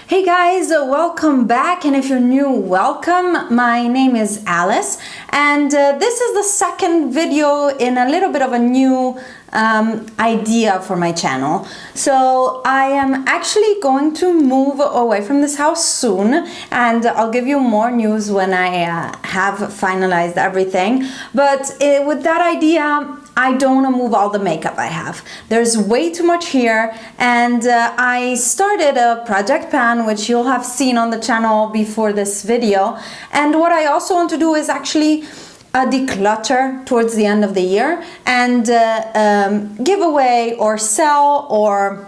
Hey guys, welcome back, and if you're new, welcome. My name is Alice, and this is the second video in a little bit of a new idea for my channel. So I am actually going to move away from this house soon, and I'll give you more news when I have finalized everything. But with that idea, I don't want to move all the makeup I have. There's way too much here, and I started a project pan, which you'll have seen on the channel before this video. And what I also want to do is actually declutter towards the end of the year and give away or sell or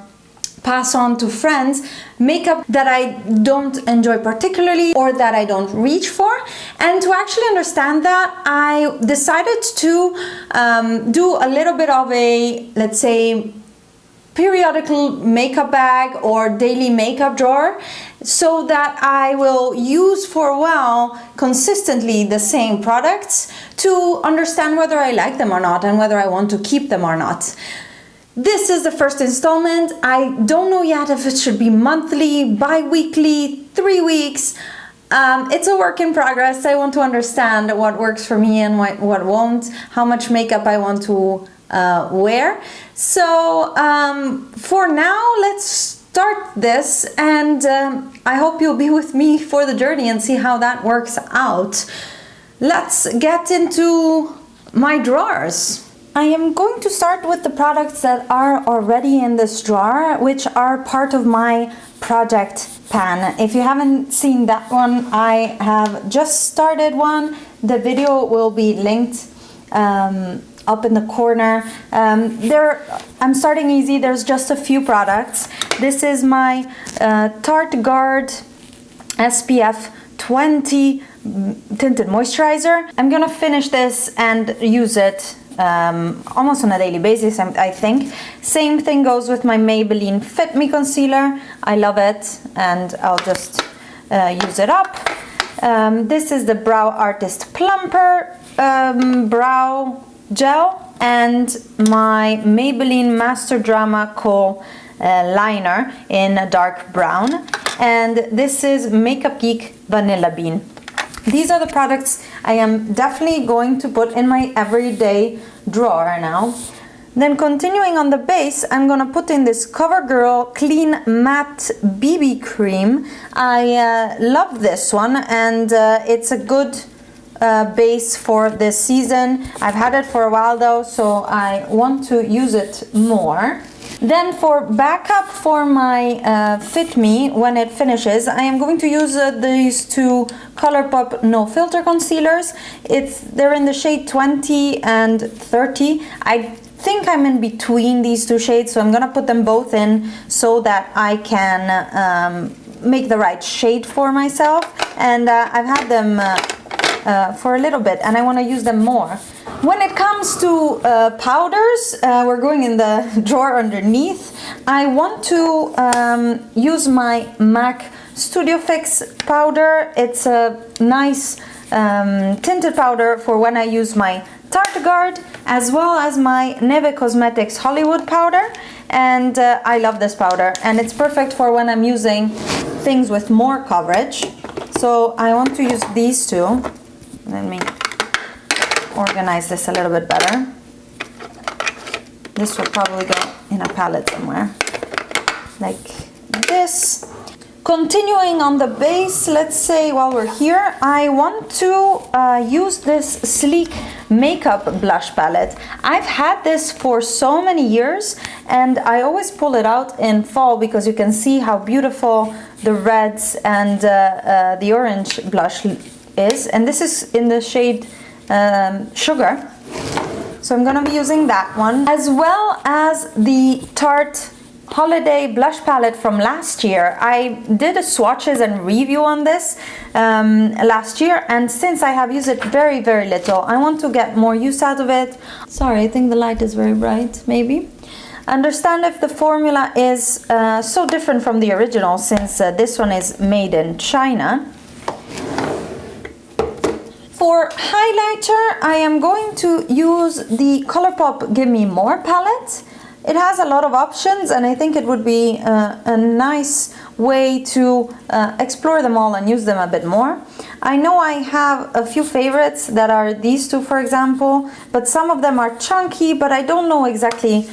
pass on to friends makeup that I don't enjoy particularly or that I don't reach for. And to actually understand that, I decided to do a little bit of a, let's say, periodical makeup bag or daily makeup drawer, so that I will use for a while consistently the same products to understand whether I like them or not and whether I want to keep them or not. This is the first installment. I don't know yet if it should be monthly, bi-weekly, 3 weeks. It's a work in progress. I want to understand what works for me and what won't, how much makeup I want to wear. So for now, let's start this, and I hope you'll be with me for the journey and see how that works out. Let's get into my drawers. I am going to start with the products that are already in this drawer, which are part of my project pan. If you haven't seen that one, I have just started one. The video will be linked up in the corner. I'm starting easy. There's just a few products. This is my Tarte Guard SPF 20 Tinted Moisturizer. I'm gonna finish this and use it almost on a daily basis, I think. Same thing goes with my Maybelline Fit Me Concealer. I love it, and I'll just use it up. This is the Brow Artist Plumper Brow Gel, and my Maybelline Master Drama Kohl liner in a dark brown. And this is Makeup Geek Vanilla Bean. These are the products I am definitely going to put in my everyday drawer now. Then continuing on the base, I'm gonna put in this CoverGirl Clean Matte BB Cream. I love this one, and it's a good base for this season. I've had it for a while though, so I want to use it more. Then for backup for my Fit Me, when it finishes, I am going to use these two ColourPop No Filter concealers. They're in the shade 20 and 30. I think I'm in between these two shades, so I'm gonna put them both in so that I can make the right shade for myself. And I've had them for a little bit, and I want to use them more. When it comes to powders, we're going in the drawer underneath. I want to use my MAC Studio Fix powder. It's a nice tinted powder for when I use my Tarte Guard, as well as my Neve Cosmetics Hollywood powder. And I love this powder, and it's perfect for when I'm using things with more coverage. So I want to use these two. Let me organize this a little bit better. This will probably go in a palette somewhere, like this. Continuing on the base, let's say while we're here, I want to use this sleek makeup blush palette. I've had this for so many years, and I always pull it out in fall because you can see how beautiful the reds and the orange blush is. And this is in the shade Sugar. So I'm gonna be using that one, as well as the Tarte Holiday Blush Palette from last year. I did a swatches and review on this last year, and since I have used it very, very little, I want to get more use out of it. Sorry, I think the light is very bright, maybe. Understand if the formula is so different from the original, since this one is made in China. For highlighter, I am going to use the ColourPop Give Me More palette. It has a lot of options, and I think it would be a nice way to explore them all and use them a bit more. I know I have a few favorites that are these two, for example, but some of them are chunky, but I don't know exactly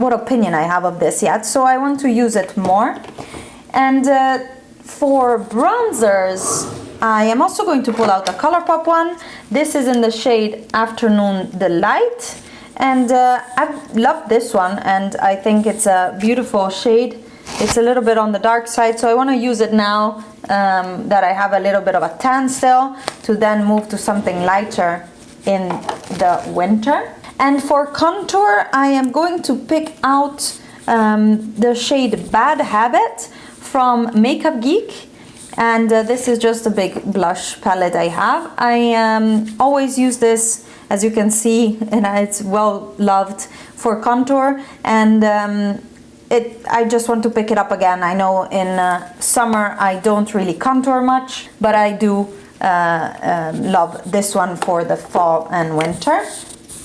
what opinion I have of this yet, so I want to use it more. And for bronzers, I am also going to pull out a ColourPop one. This is in the shade Afternoon Delight, and I love this one, and I think it's a beautiful shade. It's a little bit on the dark side, so I want to use it now that I have a little bit of a tan still, to then move to something lighter in the winter. And for contour, I am going to pick out the shade Bad Habit from Makeup Geek. And this is just a big blush palette I have. I always use this, as you can see, and it's well loved for contour. And I just want to pick it up again. I know in summer I don't really contour much, but I do love this one for the fall and winter.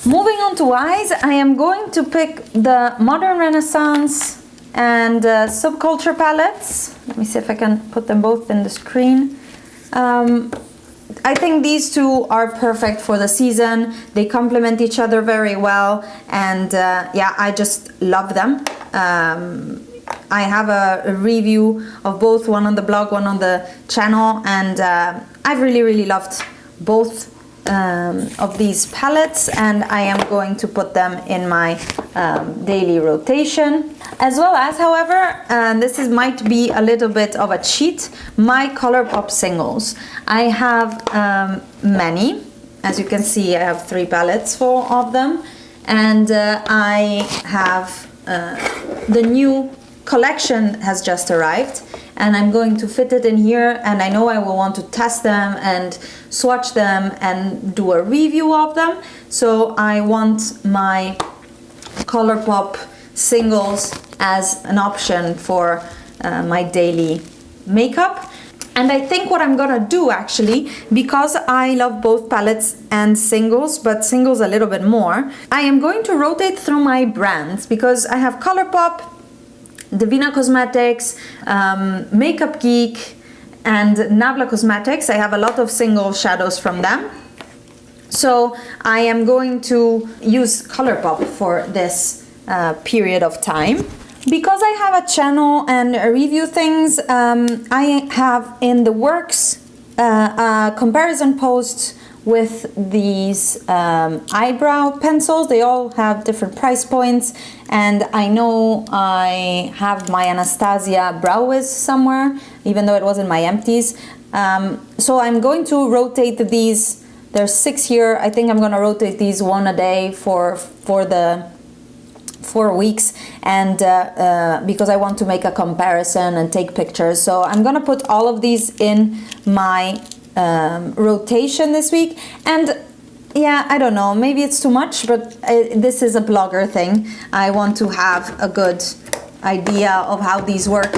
Moving on to eyes, I am going to pick the Modern Renaissance and Subculture palettes. Let me see if I can put them both in the screen. I think these two are perfect for the season. They complement each other very well, and yeah, I just love them. I have a review of both, one on the blog, one on the channel, and I've really loved both of these palettes, and I am going to put them in my daily rotation. As well as, however, this might be a little bit of a cheat, my ColourPop singles. I have many. As you can see, I have 3 palettes full of them, and I have the new collection has just arrived, and I'm going to fit it in here, and I know I will want to test them and swatch them and do a review of them. So I want my ColourPop singles as an option for my daily makeup. And I think what I'm gonna do, actually, because I love both palettes and singles, but singles a little bit more, I am going to rotate through my brands, because I have ColourPop, Divina Cosmetics, Makeup Geek, and Nabla Cosmetics. I have a lot of single shadows from them. So I am going to use ColourPop for this period of time. Because I have a channel and review things, I have in the works a comparison post with these eyebrow pencils. They all have different price points, and I know I have my Anastasia Brow Wiz somewhere, even though it was in my empties. So I'm going to rotate these. There's 6 here. I think I'm going to rotate these one a day for the 4 weeks, and because I want to make a comparison and take pictures. So I'm gonna put all of these in my rotation this week. And yeah, I don't know, maybe it's too much, but this is a blogger thing. I want to have a good idea of how these work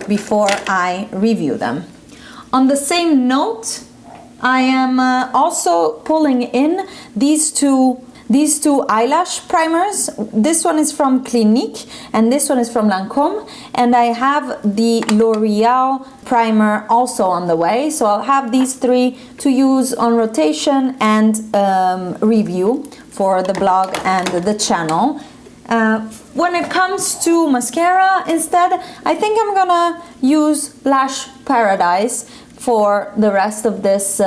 before I review them. On the same note, I am also pulling in these two eyelash primers. This one is from Clinique and this one is from Lancome, and I have the L'Oreal primer also on the way, so I'll have these 3 to use on rotation and review for the blog and the channel. When it comes to mascara, instead, I think I'm gonna use Lash Paradise for the rest of this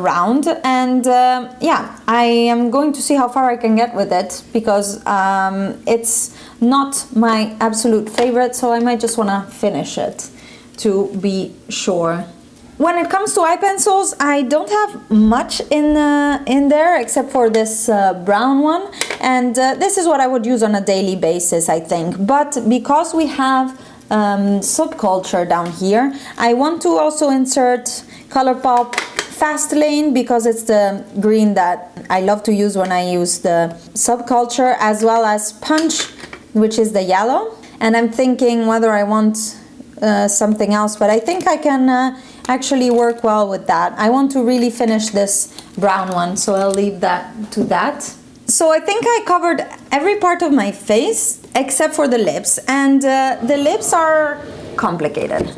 round, and yeah, I am going to see how far I can get with it, because it's not my absolute favorite, so I might just want to finish it to be sure. When it comes to eye pencils, I don't have much in there except for this brown one, and this is what I would use on a daily basis, I think. But because we have Subculture down here, I want to also insert ColourPop Fast Lane, because it's the green that I love to use when I use the Subculture, as well as Punch, which is the yellow. And I'm thinking whether I want something else, but I think I can actually work well with that. I want to really finish this brown one, so I'll leave that to that. So I think I covered every part of my face except for the lips. And the lips are complicated.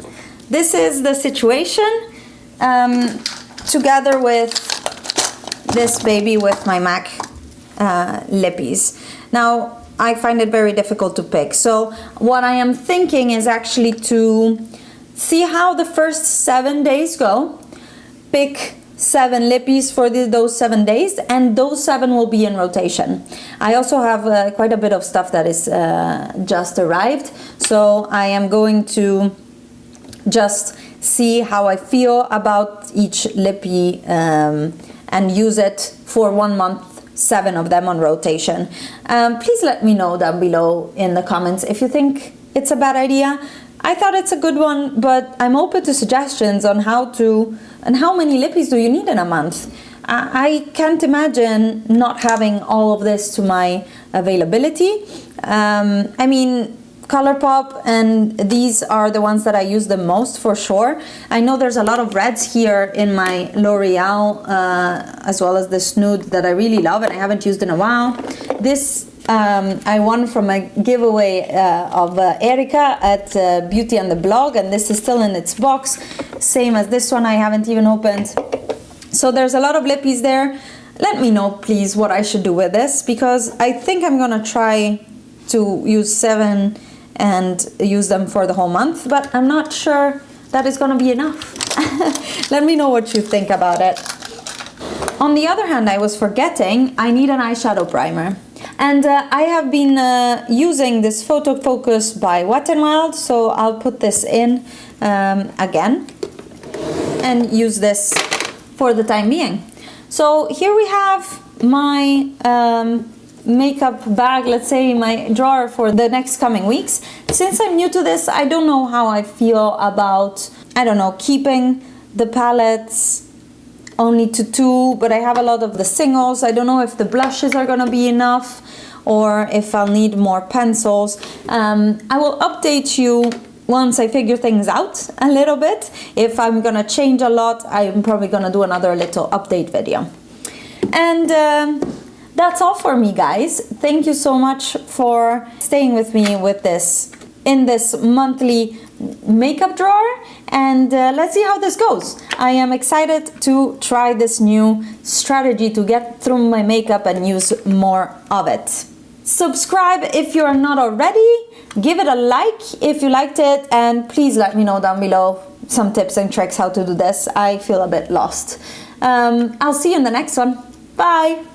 This is the situation, together with this baby with my MAC Lippies. Now, I find it very difficult to pick. So what I am thinking is actually to see how the first 7 days go, pick 7 Lippies for those 7 days, and those 7 will be in rotation. I also have quite a bit of stuff that is just arrived, so I am going to just see how I feel about each Lippy and use it for 1 month, 7 of them on rotation. Please let me know down below in the comments if you think it's a bad idea. I thought it's a good one, but I'm open to suggestions on how many Lippies do you need in a month. I can't imagine not having all of this to my availability. I mean, ColourPop and these are the ones that I use the most for sure. I know there's a lot of reds here in my L'Oreal, as well as this nude that I really love and I haven't used in a while. This I won from a giveaway of Erica at Beauty and the Blog, and this is still in its box, same as this one I haven't even opened. So there's a lot of Lippies there. Let me know please what I should do with this, because I think I'm gonna try to use 7 and use them for the whole month, but I'm not sure that is gonna be enough. Let me know what you think about it. On the other hand, I was forgetting, I need an eyeshadow primer. And I have been using this Photo Focus by Wet n Wild, so I'll put this in again and use this for the time being. So here we have my makeup bag, let's say my drawer for the next coming weeks. Since I'm new to this, I don't know how I feel about, I don't know, keeping the palettes only to 2, but I have a lot of the singles. I don't know if the blushes are gonna be enough or if I'll need more pencils. I will update you once I figure things out a little bit. If I'm gonna change a lot, I'm probably gonna do another little update video. And that's all for me, guys. Thank you so much for staying with me with this in this monthly makeup drawer, and let's see how this goes. I am excited to try this new strategy to get through my makeup and use more of it. Subscribe if you are not already, give it a like if you liked it, and please let me know down below some tips and tricks how to do this. I feel a bit lost. I'll see you in the next one. Bye!